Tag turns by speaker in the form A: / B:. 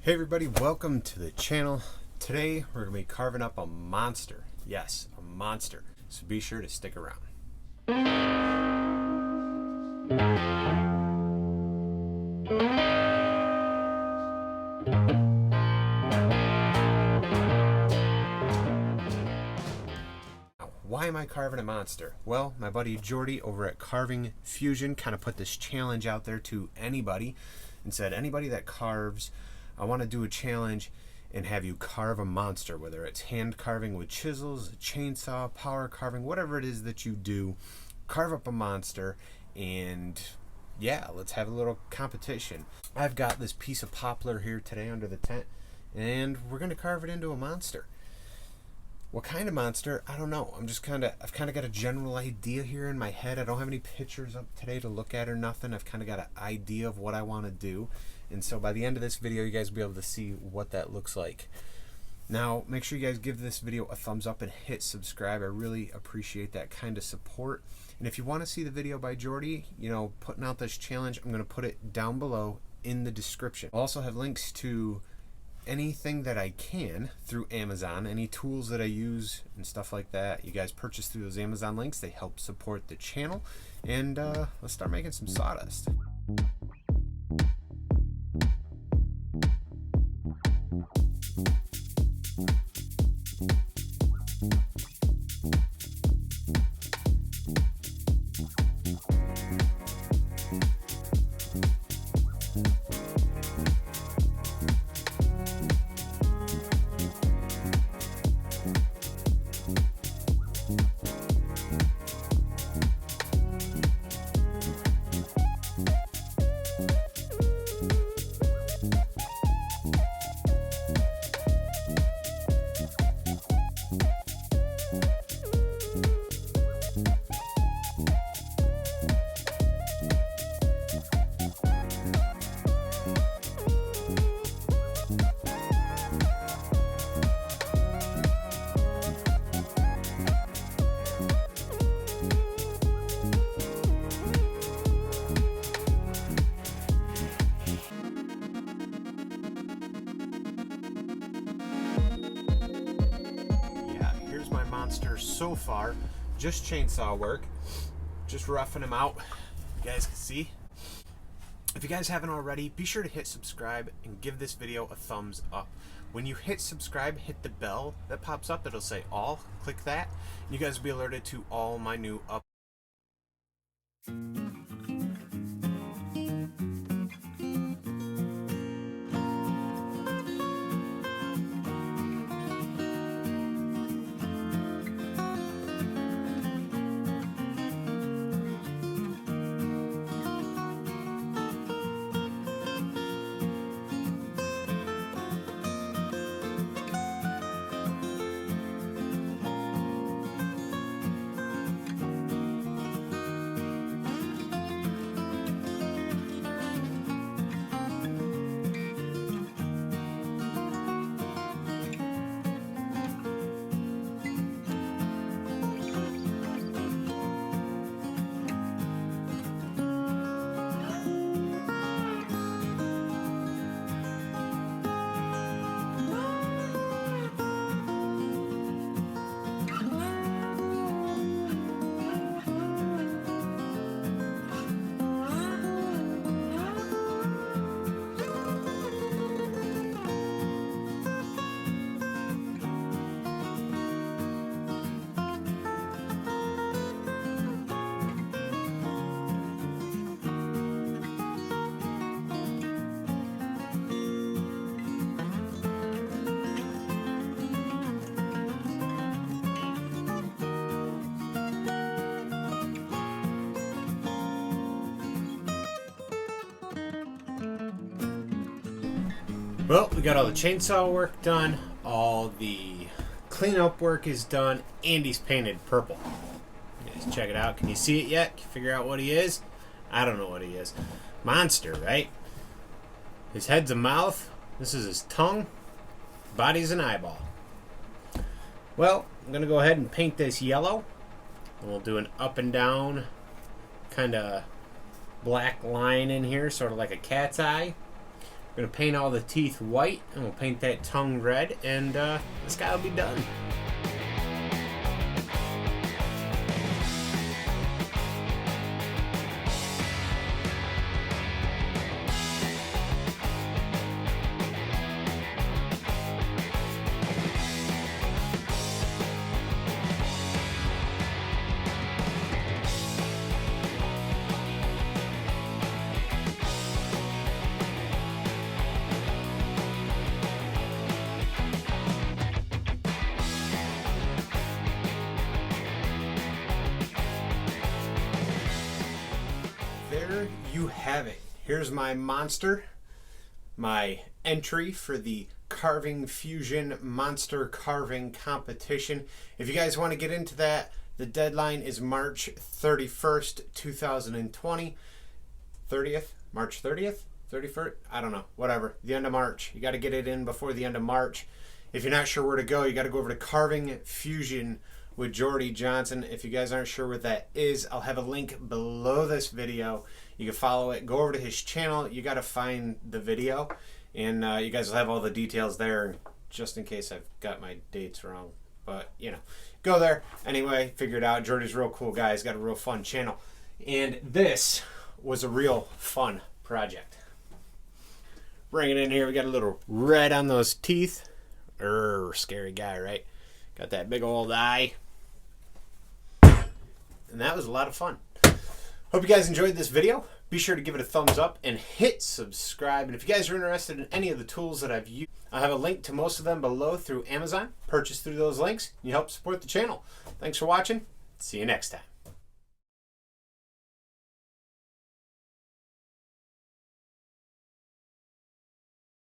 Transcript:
A: Hey everybody, welcome to the channel. Today we're going to be carving up a monster. Yes, a monster. So be sure to stick around. Why am I carving a monster? Well, my buddy Jordy over at Carving Fusion kind of put this challenge out there to anybody and said, anybody that carves, I want to do a challenge and have you carve a monster, whether it's hand carving with chisels, a chainsaw, power carving, whatever it is that you do, carve up a monster and yeah, let's have a little competition. I've got this piece of poplar here today under the tent and we're going to carve it into a monster. What kind of monster? I don't know. I've kind of got a general idea here in my head. I don't have any pictures up today to look at or nothing. I've kind of got an idea of what I want to do. And so by the end of this video, you guys will be able to see what that looks like. Now, make sure you guys give this video a thumbs up and hit subscribe. I really appreciate that kind of support. And if you want to see the video by Jordy, putting out this challenge, I'm going to put it down below in the description. I'll also have links to anything that I can through Amazon, any tools that I use and stuff like that. You guys purchase through those Amazon links. They help support the channel. And let's start making some sawdust. Monster so far, just chainsaw work, just roughing him out. You guys can see. If you guys haven't already, be sure to hit subscribe and give this video a thumbs up. When you hit subscribe, hit the bell that pops up. It'll say all. Click that. You guys will be alerted to all my new uploads. Well, we got all the chainsaw work done, all the cleanup work is done, and he's painted purple. You guys check it out. Can you see it yet? Can you figure out what he is? I don't know what he is. Monster, right? His head's a mouth. This is his tongue. Body's an eyeball. Well, I'm going to go ahead and paint this yellow. And we'll do an up and down kind of black line in here, sort of like a cat's eye. Gonna paint all the teeth white, and we'll paint that tongue red, and this guy will be done. There you have it. Here's my monster, my entry for the Carving Fusion Monster Carving Competition. If you guys want to get into that, the deadline is March 31st, 2020. 30th? March 30th? 31st? I don't know. Whatever. The end of March. You got to get it in before the end of March. If you're not sure where to go, you got to go over to Carving Fusion with Jordy Johnson. If you guys aren't sure what that is, I'll have a link below this video. You can follow it. Go over to his channel. You got to find the video, and you guys will have all the details there, just in case I've got my dates wrong. But, you know, go there. Anyway, figure it out. Jordy's a real cool guy. He's got a real fun channel. And this was a real fun project. Bring it in here. We got a little red on those teeth. Scary guy, right? Got that big old eye. And that was a lot of fun. Hope you guys enjoyed this video. Be sure to give it a thumbs up and hit subscribe. And if you guys are interested in any of the tools that I've used, I'll have a link to most of them below through Amazon. Purchase through those links. You help support the channel. Thanks for watching. See you next time.